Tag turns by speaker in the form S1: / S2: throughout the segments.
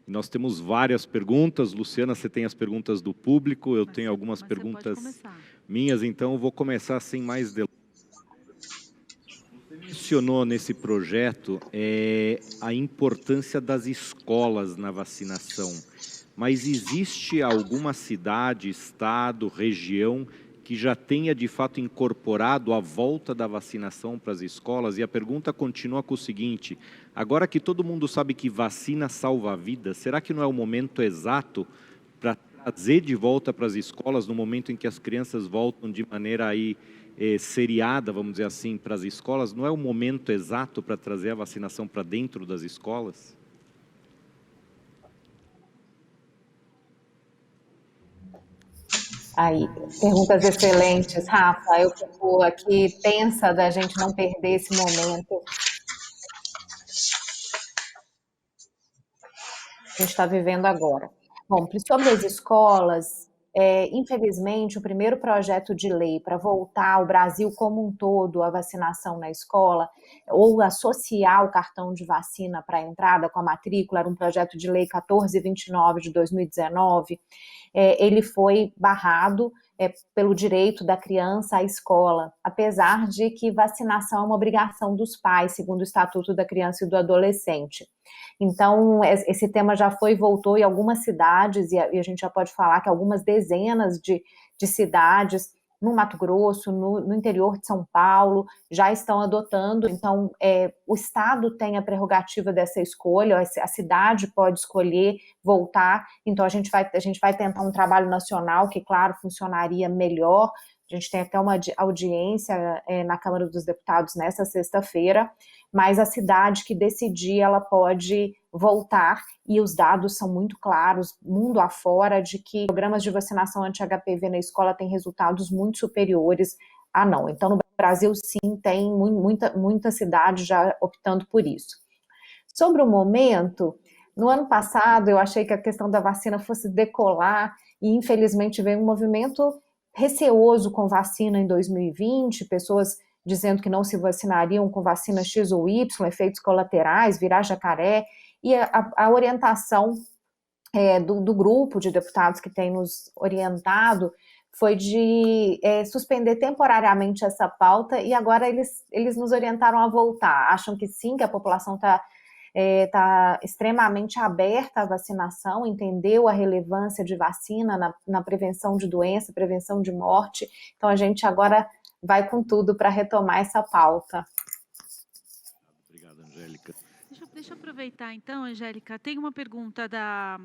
S1: E nós temos várias perguntas. Luciana, você tem as perguntas do público, eu tenho algumas perguntas minhas, então eu vou começar sem mais delongas. Você mencionou nesse projeto a importância das escolas na vacinação, mas existe alguma cidade, estado, região que já tenha de fato incorporado a volta da vacinação para as escolas? E a pergunta continua com o seguinte: agora que todo mundo sabe que vacina salva vidas, será que não é o momento exato para trazer de volta para as escolas, no momento em que as crianças voltam de maneira aí seriada, vamos dizer assim, para as escolas? Não é o momento exato para trazer a vacinação para dentro das escolas?
S2: Aí, perguntas excelentes, Rafa. Eu fico aqui tensa da gente não perder esse momento que a gente está vivendo agora. Bom, sobre as escolas, infelizmente, o primeiro projeto de lei para voltar ao Brasil como um todo a vacinação na escola, ou associar o cartão de vacina para a entrada com a matrícula, era um projeto de lei 1429 de 2019, ele foi barrado pelo direito da criança à escola, apesar de que vacinação é uma obrigação dos pais, segundo o Estatuto da Criança e do Adolescente. Então, esse tema já foi e voltou em algumas cidades, e a gente já pode falar que algumas dezenas de cidades no Mato Grosso, no interior de São Paulo, já estão adotando. Então, o Estado tem a prerrogativa dessa escolha, a cidade pode escolher voltar. Então, a gente vai tentar um trabalho nacional que, claro, funcionaria melhor. A gente tem até uma audiência na Câmara dos Deputados nessa sexta-feira, mas a cidade que decidir, ela pode voltar, e os dados são muito claros, mundo afora, de que programas de vacinação anti-HPV na escola têm resultados muito superiores a não. Então, no Brasil, sim, tem muita cidade já optando por isso. Sobre o momento, no ano passado, eu achei que a questão da vacina fosse decolar, e infelizmente veio um movimento receoso com vacina em 2020, pessoas dizendo que não se vacinariam com vacina X ou Y, efeitos colaterais, virar jacaré, e a orientação do grupo de deputados que tem nos orientado foi de suspender temporariamente essa pauta, e agora eles nos orientaram a voltar. Acham que sim, que a população está extremamente aberta à vacinação, entendeu a relevância de vacina na prevenção de doença, prevenção de morte. Então, a gente agora vai com tudo para retomar essa pauta.
S1: Obrigado, Angélica.
S3: Deixa eu aproveitar, então, Angélica. Tem uma pergunta da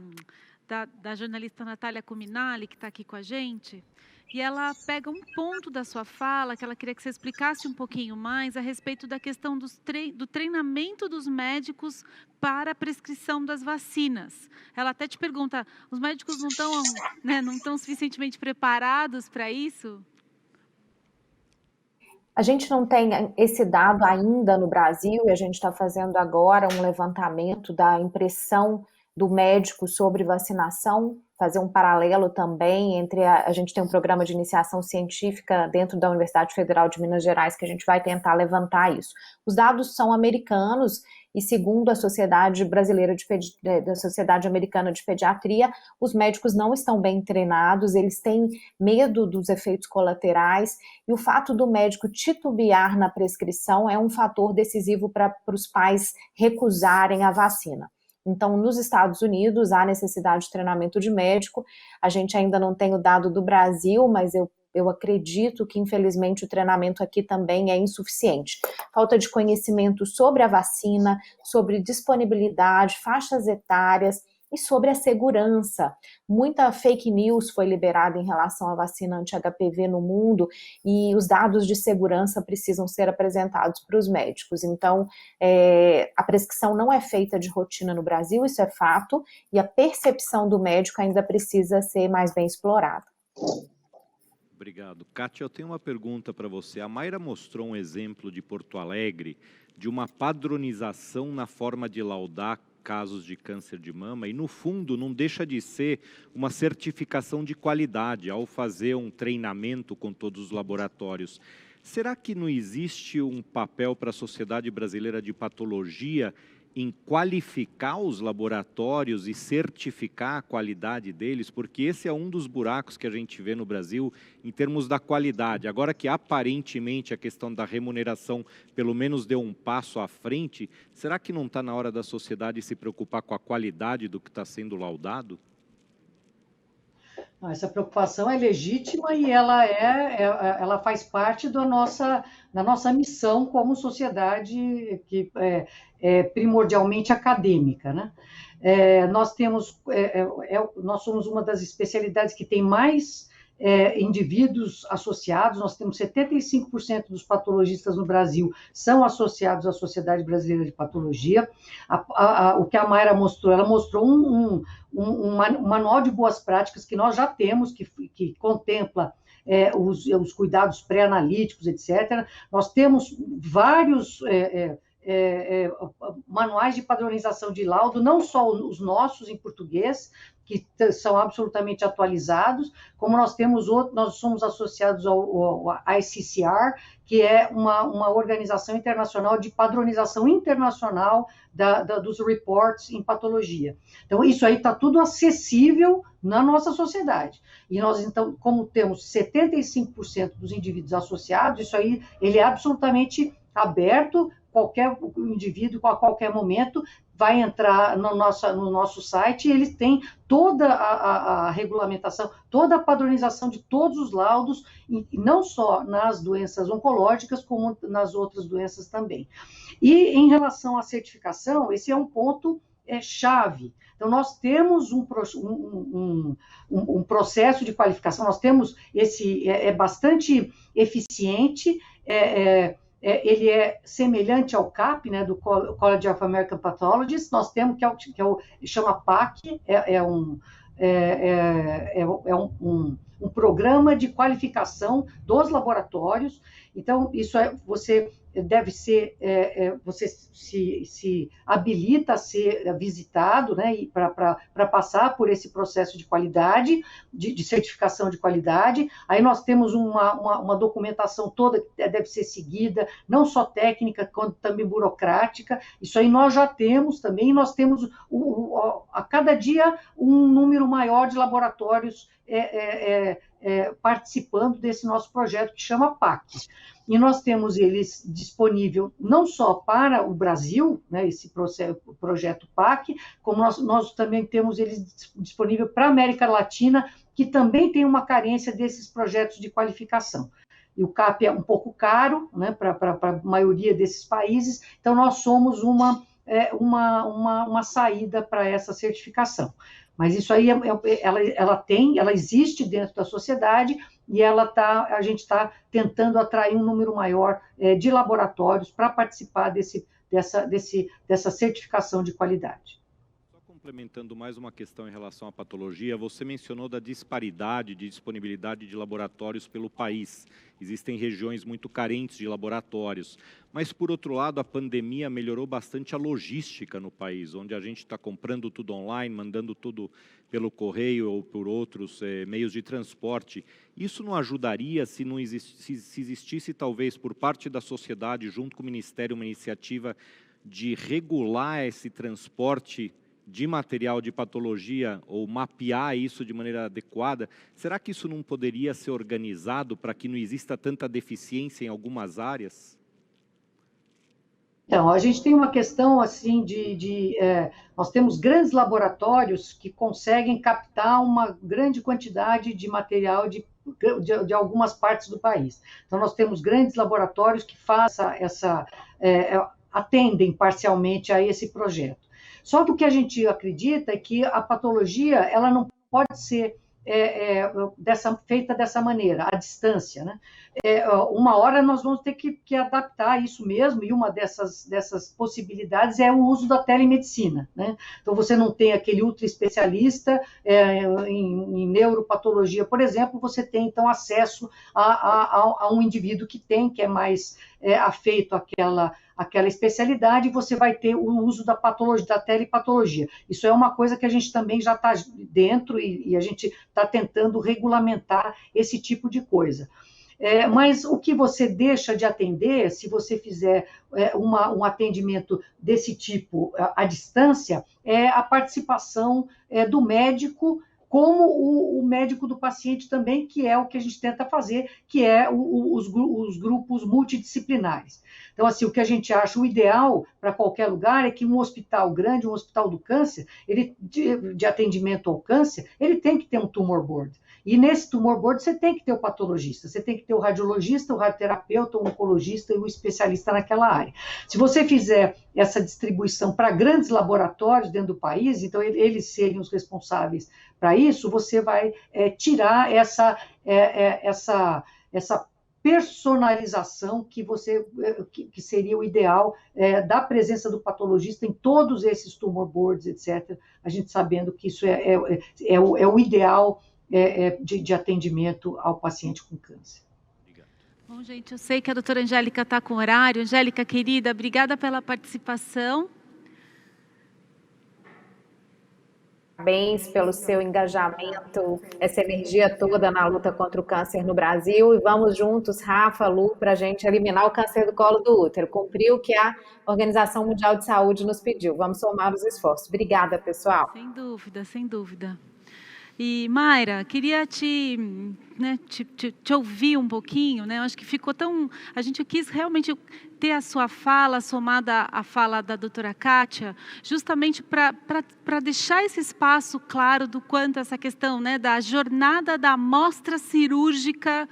S3: jornalista Natália Cuminali, que está aqui com a gente, e ela pega um ponto da sua fala que ela queria que você explicasse um pouquinho mais a respeito da questão do treinamento dos médicos para a prescrição das vacinas. Ela até te pergunta, os médicos não estão suficientemente preparados para isso?
S2: A gente não tem esse dado ainda no Brasil, e a gente está fazendo agora um levantamento da impressão do médico sobre vacinação, fazer um paralelo também entre a gente tem um programa de iniciação científica dentro da Universidade Federal de Minas Gerais, que a gente vai tentar levantar isso. Os dados são americanos, e segundo a Sociedade Brasileira da Sociedade Americana de Pediatria, os médicos não estão bem treinados, eles têm medo dos efeitos colaterais, e o fato do médico titubear na prescrição é um fator decisivo para os pais recusarem a vacina. Então, nos Estados Unidos, há necessidade de treinamento de médico. A gente ainda não tem o dado do Brasil, mas eu acredito que, infelizmente, o treinamento aqui também é insuficiente. Falta de conhecimento sobre a vacina, sobre disponibilidade, faixas etárias e sobre a segurança. Muita fake news foi liberada em relação à vacina anti-HPV no mundo, e os dados de segurança precisam ser apresentados para os médicos. Então, a prescrição não é feita de rotina no Brasil, isso é fato, e a percepção do médico ainda precisa ser mais bem explorada.
S1: Obrigado. Kátia, eu tenho uma pergunta para você. A Mayra mostrou um exemplo de Porto Alegre, de uma padronização na forma de laudar casos de câncer de mama, e no fundo não deixa de ser uma certificação de qualidade ao fazer um treinamento com todos os laboratórios. Será que não existe um papel para a Sociedade Brasileira de Patologia em qualificar os laboratórios e certificar a qualidade deles? Porque esse é um dos buracos que a gente vê no Brasil em termos da qualidade. Agora que aparentemente a questão da remuneração pelo menos deu um passo à frente, será que não está na hora da sociedade se preocupar com a qualidade do que está sendo laudado?
S4: Essa preocupação é legítima e ela faz parte da nossa missão como sociedade que é primordialmente acadêmica, né? Nós somos uma das especialidades que tem mais indivíduos associados. Nós temos 75% dos patologistas no Brasil são associados à Sociedade Brasileira de Patologia. O que a Mayra mostrou, ela mostrou um manual de boas práticas que nós já temos, que contempla os cuidados pré-analíticos, etc. Nós temos vários manuais de padronização de laudo, não só os nossos em português, que são absolutamente atualizados, como nós somos associados ao ICCR, que é uma organização internacional de padronização internacional dos reports em patologia. Então, isso aí está tudo acessível na nossa sociedade. E nós, então, como temos 75% dos indivíduos associados, isso aí ele é absolutamente aberto. Qualquer indivíduo, a qualquer momento, vai entrar no nosso site e eles têm toda a regulamentação, toda a padronização de todos os laudos, e não só nas doenças oncológicas, como nas outras doenças também. E em relação à certificação, esse é um ponto chave. Então, nós temos um processo de qualificação, nós temos é bastante eficiente, ele é semelhante ao CAP, né, do College of American Pathologists. Nós temos chama PAC, um programa de qualificação dos laboratórios. Então, você deve ser, você se habilita a ser visitado, né, para passar por esse processo de qualidade, de certificação de qualidade. Aí nós temos uma documentação toda que deve ser seguida, não só técnica, quanto também burocrática. Isso aí nós já temos também. Nós temos a cada dia um número maior de laboratórios participando desse nosso projeto que chama PAC. E nós temos eles disponível não só para o Brasil, né, esse projeto PAC, como nós também temos eles disponível para a América Latina, que também tem uma carência desses projetos de qualificação. E o CAP é um pouco caro, né, para a maioria desses países, então nós somos uma saída para essa certificação. Mas isso aí, ela existe dentro da sociedade e a gente está tentando atrair um número maior de laboratórios para participar dessa certificação de qualidade.
S1: Complementando mais uma questão em relação à patologia, você mencionou da disparidade de disponibilidade de laboratórios pelo país. Existem regiões muito carentes de laboratórios, mas, por outro lado, a pandemia melhorou bastante a logística no país, onde a gente está comprando tudo online, mandando tudo pelo correio ou por outros meios de transporte. Isso não ajudaria se existisse, talvez, por parte da sociedade, junto com o Ministério, uma iniciativa de regular esse transporte de material de patologia ou mapear isso de maneira adequada? Será que isso não poderia ser organizado para que não exista tanta deficiência em algumas áreas?
S4: Então, a gente tem uma questão assim nós temos grandes laboratórios que conseguem captar uma grande quantidade de material de algumas partes do país. Então, nós temos grandes laboratórios que atendem parcialmente a esse projeto. Só que o que a gente acredita é que a patologia ela não pode ser feita dessa maneira, à distância, né? Uma hora nós vamos ter que adaptar isso mesmo, e uma dessas possibilidades é o uso da telemedicina, né? Então, você não tem aquele ultra especialista em neuropatologia, por exemplo, você tem, então, acesso a um indivíduo que é mais afeito àquela especialidade, e você vai ter o uso da patologia, da telepatologia. Isso é uma coisa que a gente também já está dentro e a gente está tentando regulamentar esse tipo de coisa. Mas o que você deixa de atender, se você fizer um atendimento desse tipo à distância, é a participação do médico, como o médico do paciente também, que é o que a gente tenta fazer, que é os grupos multidisciplinares. Então, assim, o que a gente acha o ideal para qualquer lugar é que um hospital grande, um hospital do câncer, de atendimento ao câncer, ele tem que ter um tumor board. E nesse tumor board você tem que ter o patologista, você tem que ter o radiologista, o radioterapeuta, o oncologista e o especialista naquela área. Se você fizer essa distribuição para grandes laboratórios dentro do país, então eles seriam os responsáveis para isso, você vai tirar essa personalização que seria o ideal da presença do patologista em todos esses tumor boards, etc. A gente sabendo que isso é o ideal de atendimento ao paciente com câncer.
S3: Bom, gente, eu sei que a doutora Angélica está com horário. Angélica, querida, obrigada pela participação.
S2: Parabéns pelo seu engajamento, essa energia toda na luta contra o câncer no Brasil. E vamos juntos, Rafa, Lu, para a gente eliminar o câncer do colo do útero. Cumprir o que a Organização Mundial de Saúde nos pediu. Vamos somar os esforços. Obrigada, pessoal.
S3: Sem dúvida, sem dúvida. E, Mayra, queria te ouvir um pouquinho, né? Eu acho que ficou tão... A gente quis realmente ter a sua fala somada à fala da doutora Kátia, justamente para deixar esse espaço claro do quanto essa questão, né, da jornada da amostra cirúrgica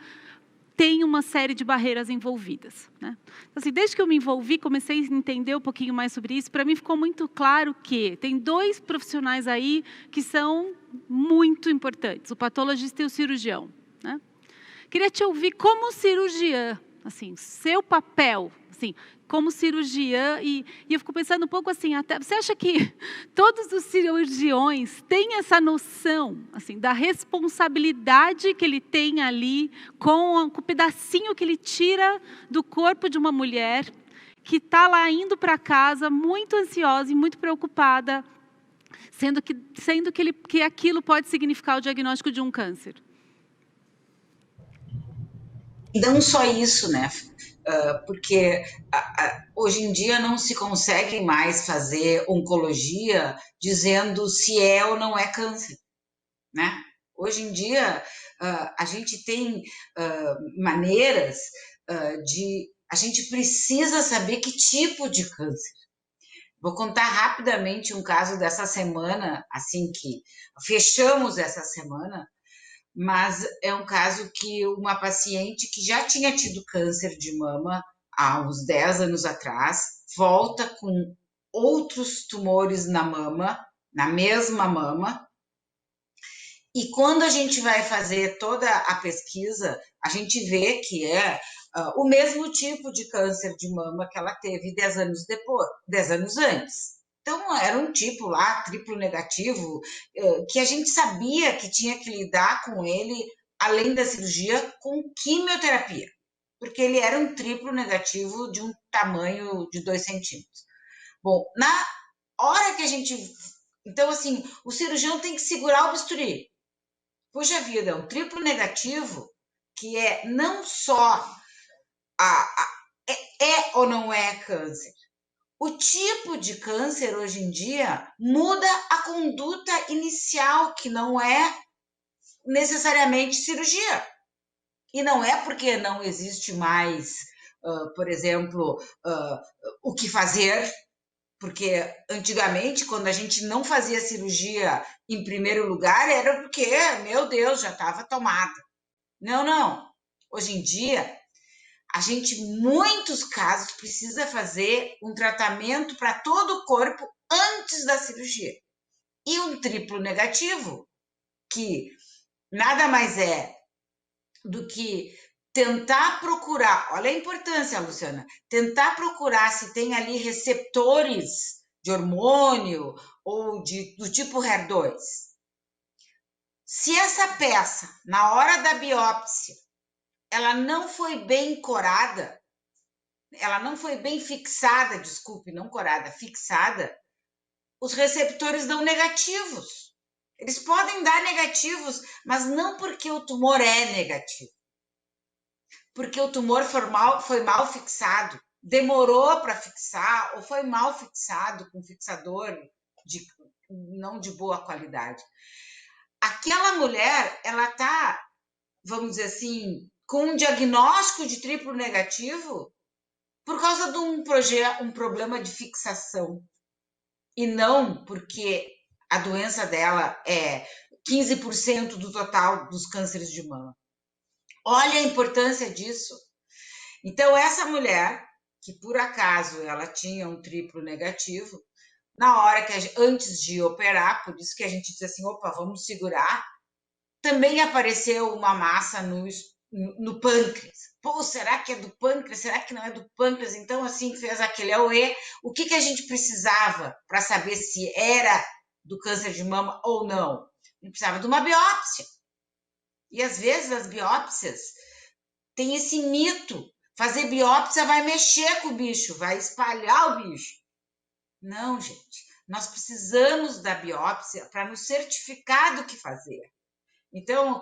S3: tem uma série de barreiras envolvidas, né? Assim, desde que eu me envolvi, comecei a entender um pouquinho mais sobre isso, para mim ficou muito claro que tem dois profissionais aí que são muito importantes, o patologista e o cirurgião, né? Queria te ouvir como cirurgiã, assim, seu papel, assim, como cirurgiã, e eu fico pensando um pouco assim, até, você acha que todos os cirurgiões têm essa noção, assim, da responsabilidade que ele tem ali com o pedacinho que ele tira do corpo de uma mulher que está lá indo para casa muito ansiosa e muito preocupada, sendo que aquilo pode significar o diagnóstico de um câncer?
S5: Não só isso, né? Porque hoje em dia não se consegue mais fazer oncologia dizendo se é ou não é câncer, né? Hoje em dia a gente tem maneiras a gente precisa saber que tipo de câncer. Vou contar rapidamente um caso dessa semana, assim que fechamos essa semana, mas é um caso que uma paciente que já tinha tido câncer de mama há uns 10 anos atrás, volta com outros tumores na mama, na mesma mama, e quando a gente vai fazer toda a pesquisa, a gente vê que é o mesmo tipo de câncer de mama que ela teve 10 anos depois, 10 anos antes. Então, era um tipo lá, triplo negativo, que a gente sabia que tinha que lidar com ele, além da cirurgia, com quimioterapia, porque ele era um triplo negativo de um tamanho de 2 centímetros. Bom, na hora que a gente... Então, assim, o cirurgião tem que segurar o bisturi. Puxa vida, é um triplo negativo que é não só é ou não é câncer. O tipo de câncer, hoje em dia, muda a conduta inicial, que não é necessariamente cirurgia. E não é porque não existe mais, por exemplo, o que fazer, porque antigamente, quando a gente não fazia cirurgia em primeiro lugar, era porque, meu Deus, já estava tomada. Não. Hoje em dia, a gente, em muitos casos, precisa fazer um tratamento para todo o corpo antes da cirurgia. E um triplo negativo, que nada mais é do que tentar procurar, olha a importância, Luciana, tentar procurar se tem ali receptores de hormônio ou do tipo HER2. Se essa peça, na hora da biópsia, ela não foi bem corada, ela não foi bem fixada, desculpe, não corada, fixada, os receptores dão negativos. Eles podem dar negativos, mas não porque o tumor é negativo. porque o tumor foi mal fixado, demorou para fixar ou foi mal fixado com fixador não de boa qualidade. Aquela mulher, ela está, vamos dizer assim, com um diagnóstico de triplo negativo por causa de um problema de fixação. E não porque a doença dela é 15% do total dos cânceres de mama. Olha a importância disso. Então, essa mulher, que por acaso ela tinha um triplo negativo, na hora que antes de operar, por isso que a gente diz assim, opa, vamos segurar, também apareceu uma massa no pâncreas. Pô, será que é do pâncreas? Será que não é do pâncreas? Então, assim, fez aquele AUE. O que a gente precisava para saber se era do câncer de mama ou não? A gente precisava de uma biópsia. E, às vezes, as biópsias têm esse mito. Fazer biópsia vai mexer com o bicho, vai espalhar o bicho. Não, gente. Nós precisamos da biópsia para nos certificar do que fazer. Então,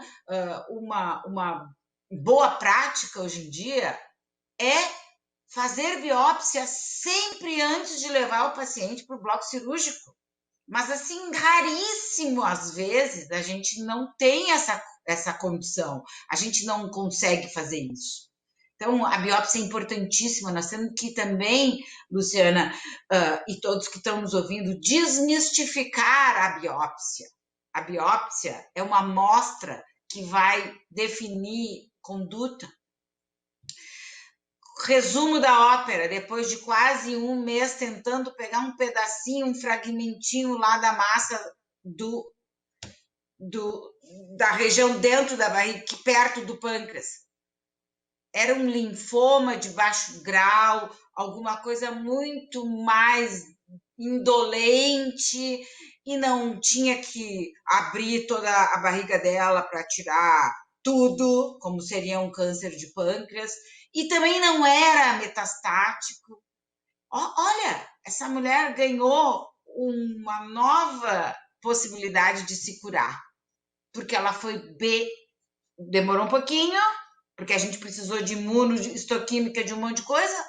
S5: uma boa prática hoje em dia é fazer biópsia sempre antes de levar o paciente para o bloco cirúrgico. Mas, assim, raríssimo às vezes a gente não tem essa condição, a gente não consegue fazer isso. Então, a biópsia é importantíssima. Nós temos que também, Luciana, e todos que estão nos ouvindo, desmistificar a biópsia. A biópsia é uma amostra que vai definir conduta. Resumo da ópera, depois de quase um mês tentando pegar um pedacinho, um fragmentinho lá da massa da região dentro da barriga, perto do pâncreas. Era um linfoma de baixo grau, alguma coisa muito mais indolente, e não tinha que abrir toda a barriga dela para tirar tudo, como seria um câncer de pâncreas, e também não era metastático. Olha, essa mulher ganhou uma nova possibilidade de se curar, porque ela foi demorou um pouquinho, porque a gente precisou de imunohistoquímica, de um monte de coisa,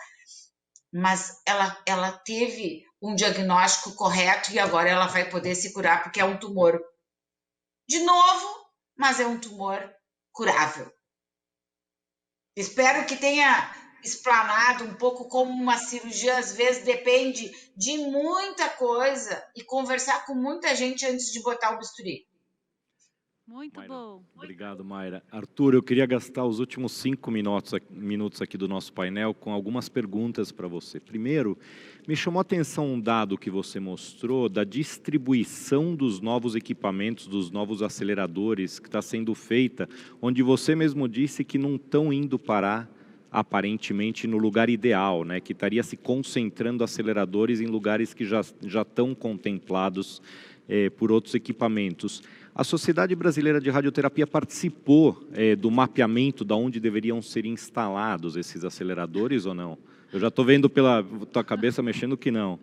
S5: mas ela teve um diagnóstico correto e agora ela vai poder se curar, porque é um tumor. De novo, mas é um tumor curável. Espero que tenha explanado um pouco como uma cirurgia, às vezes, depende de muita coisa e conversar com muita gente antes de botar o bisturi.
S3: Muito
S1: Mayra,
S3: bom.
S1: Obrigado, Mayra. Arthur, eu queria gastar os últimos 5 minutos aqui do nosso painel com algumas perguntas para você. Primeiro, me chamou a atenção um dado que você mostrou da distribuição dos novos equipamentos, dos novos aceleradores que está sendo feita, onde você mesmo disse que não estão indo parar, aparentemente, no lugar ideal, né? Que estaria se concentrando aceleradores em lugares que já estão contemplados por outros equipamentos. A Sociedade Brasileira de Radioterapia participou do mapeamento de onde deveriam ser instalados esses aceleradores ou não? Eu já estou vendo pela tua cabeça mexendo que não.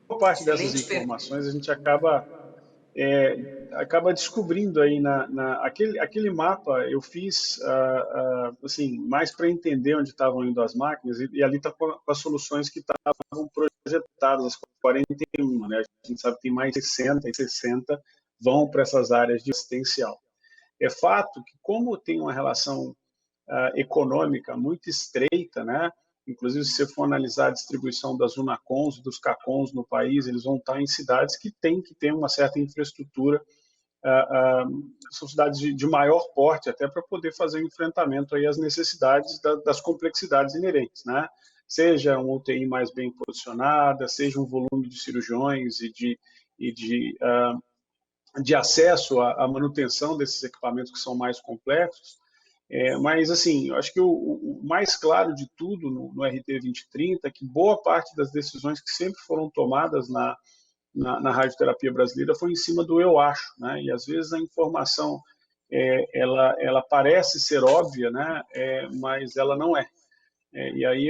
S6: Boa parte dessas informações a gente acaba descobrindo aí aquele mapa. Eu fiz assim, mais para entender onde estavam indo as máquinas, e ali está com as soluções que estavam projetadas, as 41, né? A gente sabe que tem mais de 60 vão para essas áreas de assistencial. É fato que, como tem uma relação econômica muito estreita, né? Inclusive, se você for analisar a distribuição das Unacons e dos Cacons no país, eles vão estar em cidades que têm que ter uma certa infraestrutura, são cidades de maior porte, até para poder fazer o enfrentamento aí às necessidades das complexidades inerentes, né? Seja uma UTI mais bem posicionada, seja um volume de cirurgiões e de acesso à manutenção desses equipamentos que são mais complexos. Mas, assim, eu acho que o mais claro de tudo no RT 2030 é que boa parte das decisões que sempre foram tomadas na radioterapia brasileira foi em cima do eu acho, né? E, às vezes, a informação ela parece ser óbvia, né? Mas ela não é. E aí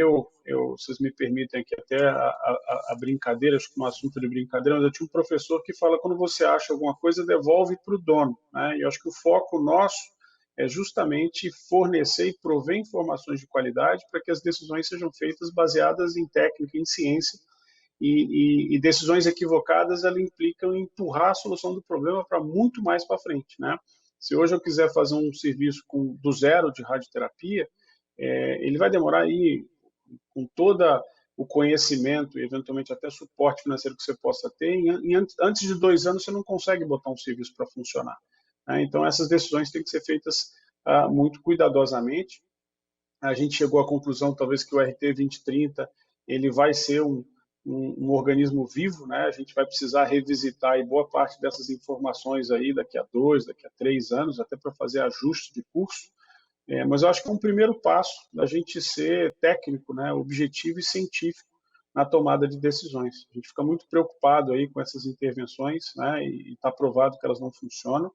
S6: vocês me permitem aqui até a brincadeira, acho que um assunto de brincadeira, mas eu tinha um professor que fala, quando você acha alguma coisa, devolve para o dono, né? E eu acho que o foco nosso é justamente fornecer e prover informações de qualidade para que as decisões sejam feitas baseadas em técnica, em ciência, e decisões equivocadas, elas implicam em empurrar a solução do problema para muito mais para frente, né? Se hoje eu quiser fazer um serviço do zero de radioterapia, ele vai demorar aí, com toda o conhecimento e eventualmente até suporte financeiro que você possa ter, antes de 2 anos você não consegue botar um serviço para funcionar, né? Então essas decisões têm que ser feitas muito cuidadosamente. A gente chegou à conclusão, talvez, que o RT 2030 ele vai ser um organismo vivo, né? A gente vai precisar revisitar aí boa parte dessas informações aí daqui a 2, daqui a 3 anos, até para fazer ajuste de curso. Mas eu acho que é um primeiro passo da gente ser técnico, né? Objetivo e científico na tomada de decisões. A gente fica muito preocupado aí com essas intervenções, né? E está provado que elas não funcionam.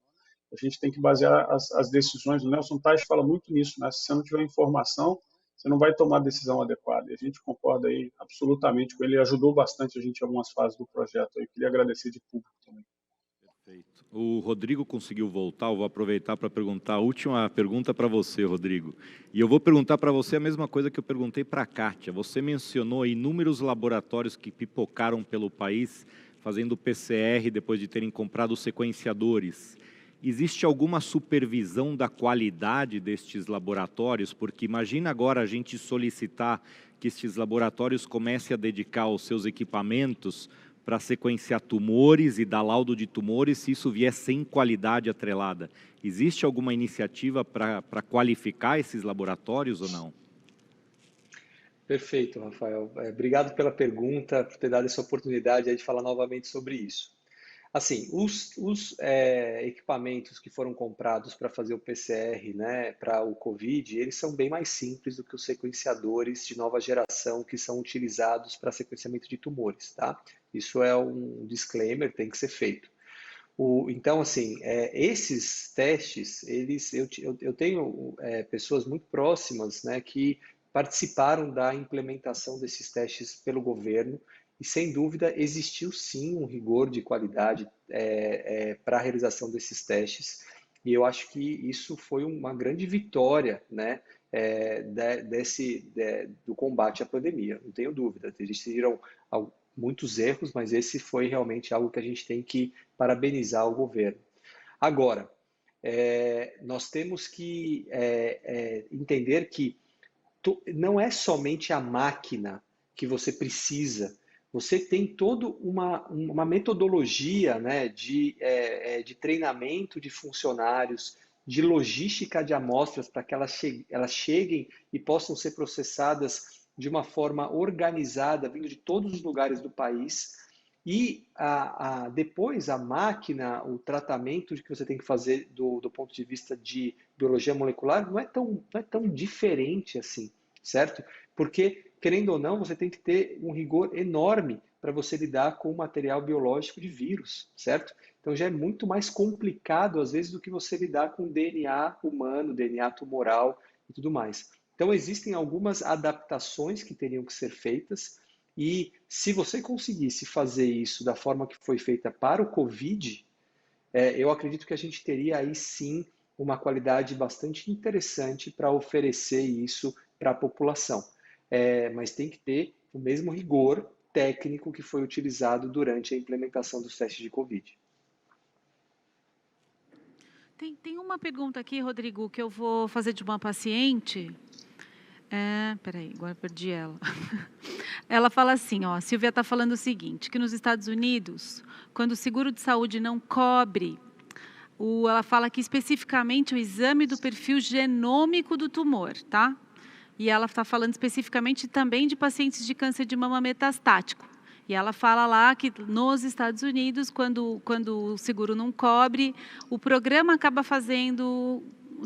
S6: A gente tem que basear as decisões. O Nelson Teich fala muito nisso, né? Se você não tiver informação, você não vai tomar a decisão adequada. E a gente concorda aí absolutamente com ele. Ele ajudou bastante a gente em algumas fases do projeto. Eu queria agradecer de público também.
S1: Perfeito. O Rodrigo conseguiu voltar, eu vou aproveitar para perguntar a última pergunta para você, Rodrigo. E eu vou perguntar para você a mesma coisa que eu perguntei para a Kátia. Você mencionou inúmeros laboratórios que pipocaram pelo país, fazendo PCR depois de terem comprado sequenciadores. Existe alguma supervisão da qualidade destes laboratórios? Porque imagina agora a gente solicitar que estes laboratórios comecem a dedicar os seus equipamentos para sequenciar tumores e dar laudo de tumores, se isso vier sem qualidade atrelada. Existe alguma iniciativa para qualificar esses laboratórios ou não?
S7: Perfeito, Rafael. Obrigado pela pergunta, por ter dado essa oportunidade de falar novamente sobre isso. Assim, os equipamentos que foram comprados para fazer o PCR, né, para o COVID, eles são bem mais simples do que os sequenciadores de nova geração que são utilizados para sequenciamento de tumores, tá? Isso é um disclaimer, tem que ser feito. Então, assim, esses testes, eu tenho pessoas muito próximas, né, que participaram da implementação desses testes pelo governo, e, sem dúvida, existiu sim um rigor de qualidade para a realização desses testes, e eu acho que isso foi uma grande vitória, né, do combate à pandemia, não tenho dúvida. Existiram muitos erros, mas esse foi realmente algo que a gente tem que parabenizar o governo. Agora, nós temos que entender que não é somente a máquina que você precisa. Você tem toda uma metodologia, né, de treinamento de funcionários, de logística de amostras para que elas cheguem e possam ser processadas de uma forma organizada, vindo de todos os lugares do país. E depois a máquina, o tratamento que você tem que fazer do ponto de vista de biologia molecular não é tão diferente assim, certo? Porque, querendo ou não, você tem que ter um rigor enorme para você lidar com o material biológico de vírus, certo? Então já é muito mais complicado, às vezes, do que você lidar com DNA humano, DNA tumoral e tudo mais. Então existem algumas adaptações que teriam que ser feitas, e se você conseguisse fazer isso da forma que foi feita para o COVID, eu acredito que a gente teria aí sim uma qualidade bastante interessante para oferecer isso para a população. Mas tem que ter o mesmo rigor técnico que foi utilizado durante a implementação dos testes de COVID.
S3: Tem uma pergunta aqui, Rodrigo, que eu vou fazer de uma paciente. Peraí, agora perdi ela. Ela fala assim, ó, a Silvia está falando o seguinte, que nos Estados Unidos, quando o seguro de saúde não cobre, ela fala que especificamente o exame do perfil genômico do tumor, tá? E ela está falando especificamente também de pacientes de câncer de mama metastático. E ela fala lá que nos Estados Unidos, quando o seguro não cobre, o programa acaba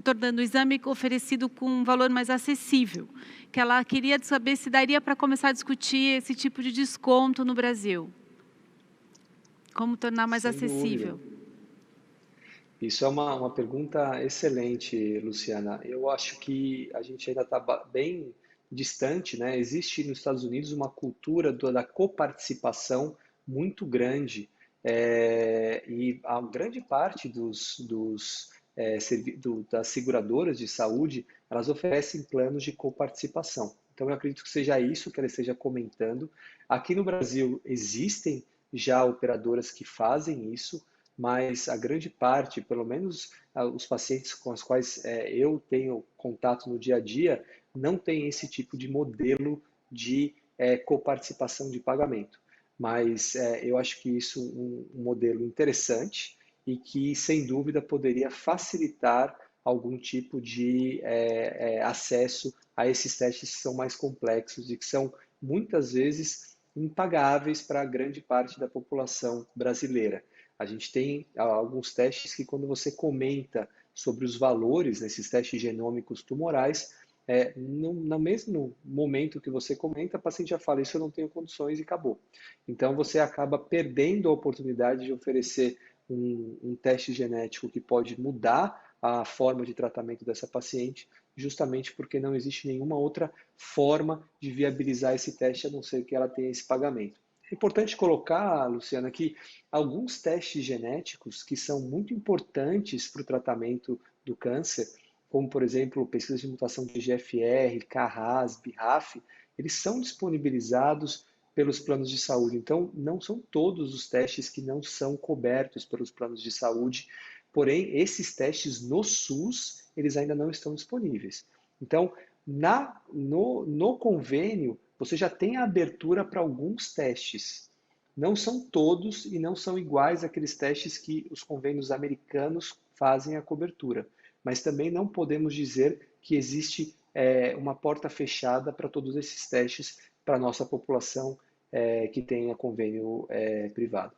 S3: tornando o exame oferecido com um valor mais acessível. Que ela queria saber se daria para começar a discutir esse tipo de desconto no Brasil. Como tornar mais acessível.
S7: Isso é uma pergunta excelente, Luciana. Eu acho que a gente ainda está bem distante, né? Existe nos Estados Unidos uma cultura da coparticipação muito grande, e a grande parte das seguradoras de saúde, elas oferecem planos de coparticipação. Então, eu acredito que seja isso que ela esteja comentando. Aqui no Brasil existem já operadoras que fazem isso, mas a grande parte, pelo menos os pacientes com os quais eu tenho contato no dia a dia, não tem esse tipo de modelo de coparticipação de pagamento. Mas eu acho que isso é um modelo interessante e que, sem dúvida, poderia facilitar algum tipo de acesso a esses testes que são mais complexos e que são, muitas vezes, impagáveis para a grande parte da população brasileira. A gente tem alguns testes que, quando você comenta sobre os valores nesses testes genômicos tumorais, no mesmo momento que você comenta, a paciente já fala, isso eu não tenho condições e acabou. Então, você acaba perdendo a oportunidade de oferecer um teste genético que pode mudar a forma de tratamento dessa paciente, justamente porque não existe nenhuma outra forma de viabilizar esse teste, a não ser que ela tenha esse pagamento. É importante colocar, Luciana, que alguns testes genéticos que são muito importantes para o tratamento do câncer, como, por exemplo, pesquisa de mutação de GFR, KRAS, BRAF, eles são disponibilizados pelos planos de saúde. Então, não são todos os testes que não são cobertos pelos planos de saúde, porém, esses testes no SUS, eles ainda não estão disponíveis. Então, no convênio, você já tem a abertura para alguns testes. Não são todos e não são iguais àqueles testes que os convênios americanos fazem a cobertura. Mas também não podemos dizer que existe uma porta fechada para todos esses testes para a nossa população que tenha convênio privado.